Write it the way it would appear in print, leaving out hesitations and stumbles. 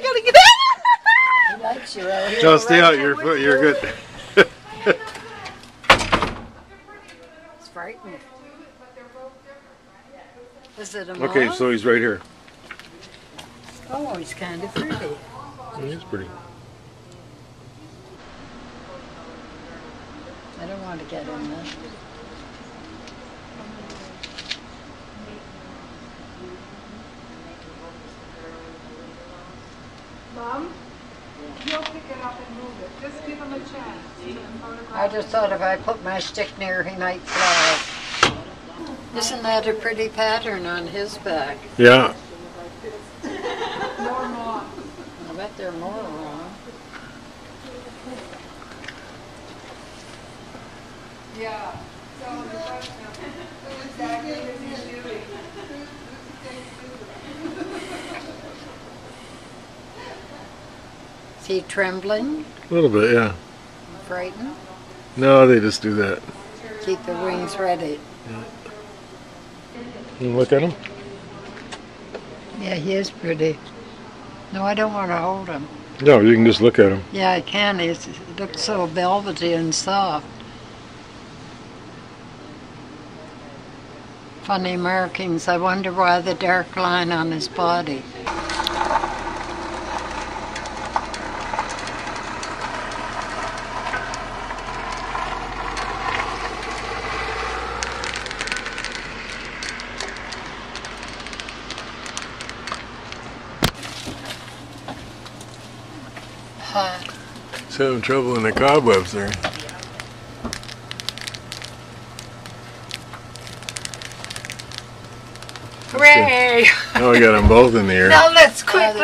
gotta get out. He likes you out here. No, stay out. You're good. It's frightened. Is it a moth? Okay, so he's right here. Oh, he's kind of pretty. He's pretty. I don't want to get in there. Mom, he'll pick it up and move it. Just give him a chance. I just thought if I put my stick near, he might fly. Isn't that a pretty pattern on his back? Yeah. More moths. I bet there are more around. Yeah. So the question of who exactly is he shooting? Is he trembling? A little bit, yeah. Frightened? No, they just do that. Keep the wings ready. You look at him? Yeah, he is pretty. No, I don't want to hold him. No, you can just look at him. Yeah, I can. He looks so velvety and soft. Funny markings. I wonder why the dark line on his body. He's having trouble in the cobwebs there. Hooray! Now we got them both in the air. Now let's quit.